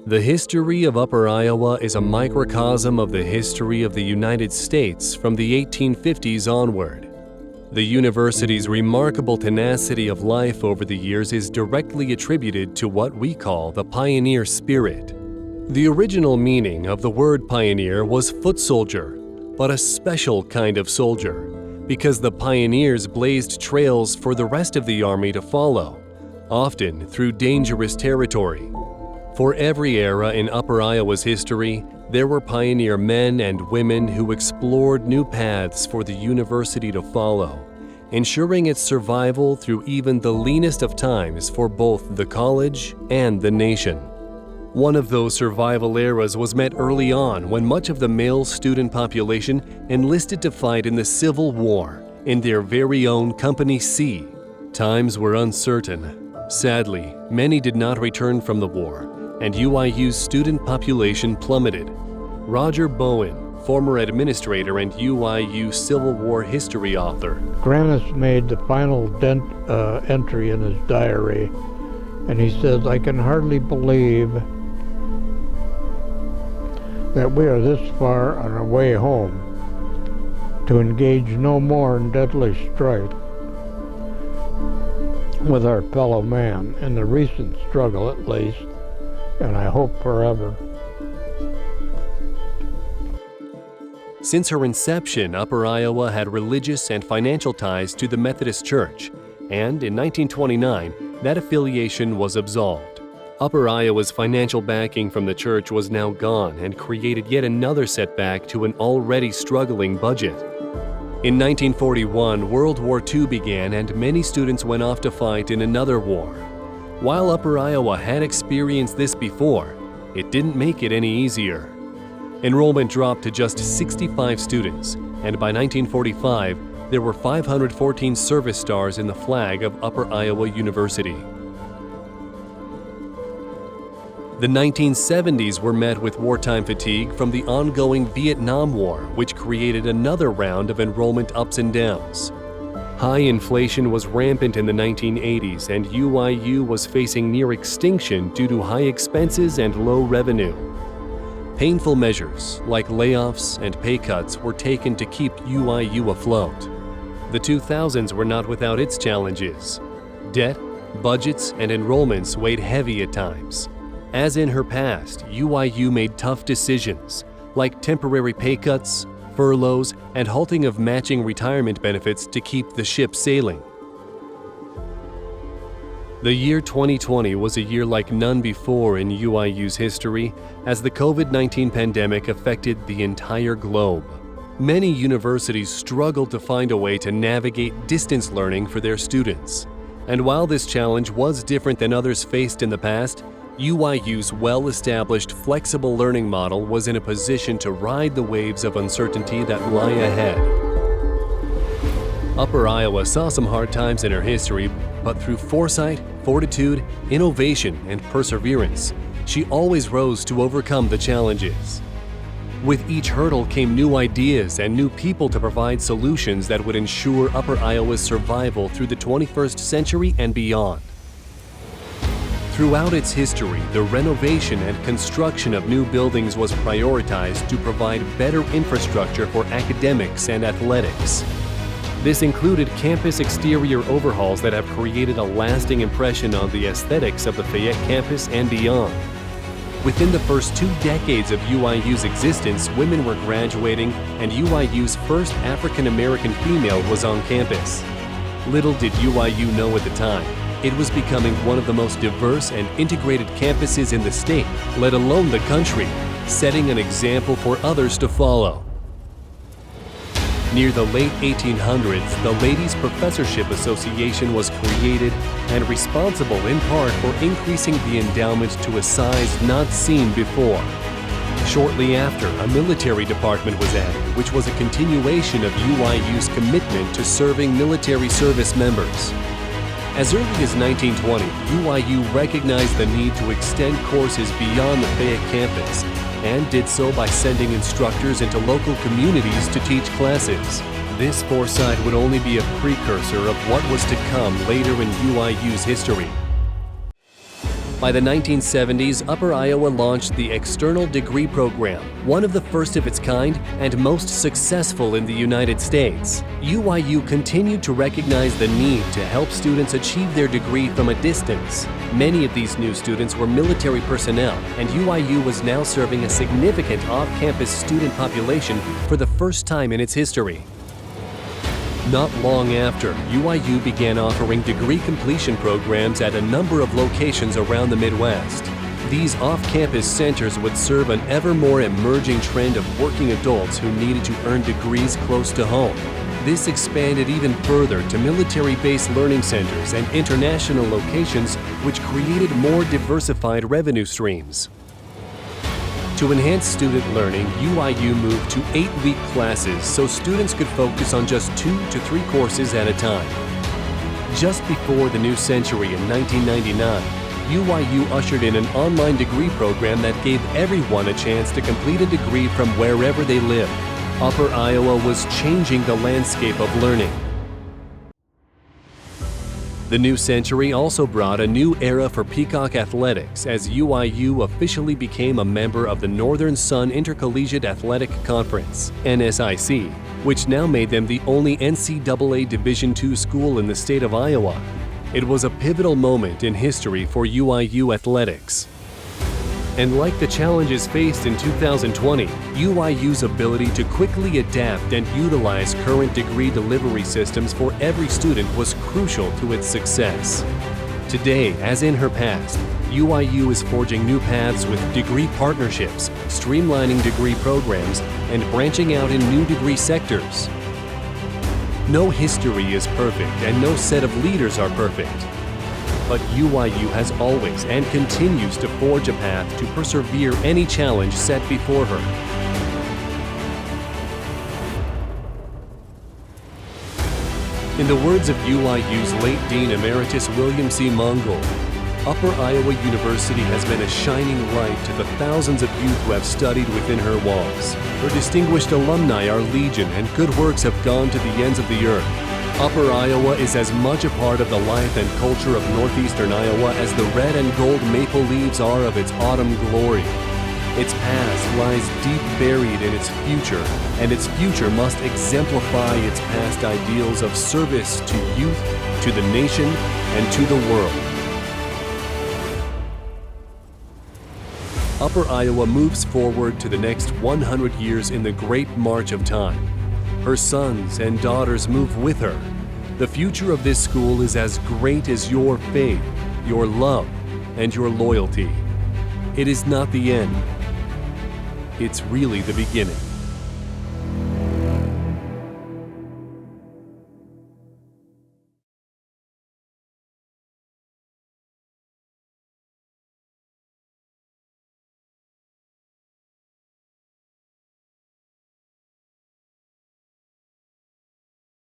The history of Upper Iowa is a microcosm of the history of the United States from the 1850s onward. The university's remarkable tenacity of life over the years is directly attributed to what we call the pioneer spirit. The original meaning of the word pioneer was foot soldier, but a special kind of soldier, because the pioneers blazed trails for the rest of the army to follow, often through dangerous territory. For every era in Upper Iowa's history, there were pioneer men and women who explored new paths for the university to follow, ensuring its survival through even the leanest of times for both the college and the nation. One of those survival eras was met early on when much of the male student population enlisted to fight in the Civil War in their very own Company C. Times were uncertain. Sadly, many did not return from the war, and UIU's student population plummeted. Roger Bowen, former administrator and UIU Civil War history author. Grannis made the final entry in his diary, and he says, "I can hardly believe that we are this far on our way home to engage no more in deadly strife with our fellow man, in the recent struggle at least, and I hope forever." Since her inception, Upper Iowa had religious and financial ties to the Methodist Church, and in 1929, that affiliation was absolved. Upper Iowa's financial backing from the church was now gone and created yet another setback to an already struggling budget. In 1941, World War II began and many students went off to fight in another war. While Upper Iowa had experienced this before, it didn't make it any easier. Enrollment dropped to just 65 students, and by 1945, there were 514 service stars in the flag of Upper Iowa University. The 1970s were met with wartime fatigue from the ongoing Vietnam War, which created another round of enrollment ups and downs. High inflation was rampant in the 1980s, and UIU was facing near extinction due to high expenses and low revenue. Painful measures, like layoffs and pay cuts, were taken to keep UIU afloat. The 2000s were not without its challenges. Debt, budgets, and enrollments weighed heavy at times. As in her past, UIU made tough decisions, like temporary pay cuts, furloughs, and halting of matching retirement benefits to keep the ship sailing. The year 2020 was a year like none before in UIU's history, as the COVID-19 pandemic affected the entire globe. Many universities struggled to find a way to navigate distance learning for their students. And while this challenge was different than others faced in the past, UIU's well-established flexible learning model was in a position to ride the waves of uncertainty that lie ahead. Upper Iowa saw some hard times in her history, but through foresight, fortitude, innovation, and perseverance, she always rose to overcome the challenges. With each hurdle came new ideas and new people to provide solutions that would ensure Upper Iowa's survival through the 21st century and beyond. Throughout its history, the renovation and construction of new buildings was prioritized to provide better infrastructure for academics and athletics. This included campus exterior overhauls that have created a lasting impression on the aesthetics of the Fayette campus and beyond. Within the first 2 decades of UIU's existence, women were graduating, and UIU's first African-American female was on campus. Little did UIU know at the time, it was becoming one of the most diverse and integrated campuses in the state, let alone the country, setting an example for others to follow. Near the late 1800s, the Ladies' Professorship Association was created and responsible in part for increasing the endowment to a size not seen before. Shortly after, a military department was added, which was a continuation of UIU's commitment to serving military service members. As early as 1920, UIU recognized the need to extend courses beyond the Fayette campus, and did so by sending instructors into local communities to teach classes. This foresight would only be a precursor of what was to come later in UIU's history. By the 1970s, Upper Iowa launched the External Degree Program, one of the first of its kind and most successful in the United States. UIU continued to recognize the need to help students achieve their degree from a distance. Many of these new students were military personnel, and UIU was now serving a significant off-campus student population for the first time in its history. Not long after, UIU began offering degree completion programs at a number of locations around the Midwest. These off-campus centers would serve an ever more emerging trend of working adults who needed to earn degrees close to home. This expanded even further to military-based learning centers and international locations, which created more diversified revenue streams. To enhance student learning, UIU moved to 8-week classes so students could focus on just 2 to 3 courses at a time. Just before the new century in 1999, UIU ushered in an online degree program that gave everyone a chance to complete a degree from wherever they lived. Upper Iowa was changing the landscape of learning. The new century also brought a new era for Peacock athletics as UIU officially became a member of the Northern Sun Intercollegiate Athletic Conference, NSIC, which now made them the only NCAA Division II school in the state of Iowa. It was a pivotal moment in history for UIU athletics. And like the challenges faced in 2020, UIU's ability to quickly adapt and utilize current degree delivery systems for every student was crucial to its success. Today, as in her past, UIU is forging new paths with degree partnerships, streamlining degree programs, and branching out in new degree sectors. No history is perfect, and no set of leaders are perfect. But UIU has always and continues to forge a path to persevere any challenge set before her. In the words of UIU's late Dean Emeritus William C. Mongol, Upper Iowa University has been a shining light to the thousands of youth who have studied within her walls. Her distinguished alumni are legion, and good works have gone to the ends of the earth. Upper Iowa is as much a part of the life and culture of northeastern Iowa as the red and gold maple leaves are of its autumn glory. Its past lies deep buried in its future, and its future must exemplify its past ideals of service to youth, to the nation, and to the world. Upper Iowa moves forward to the next 100 years in the great march of time. Her sons and daughters move with her. The future of this school is as great as your faith, your love, and your loyalty. It is not the end. It's really the beginning.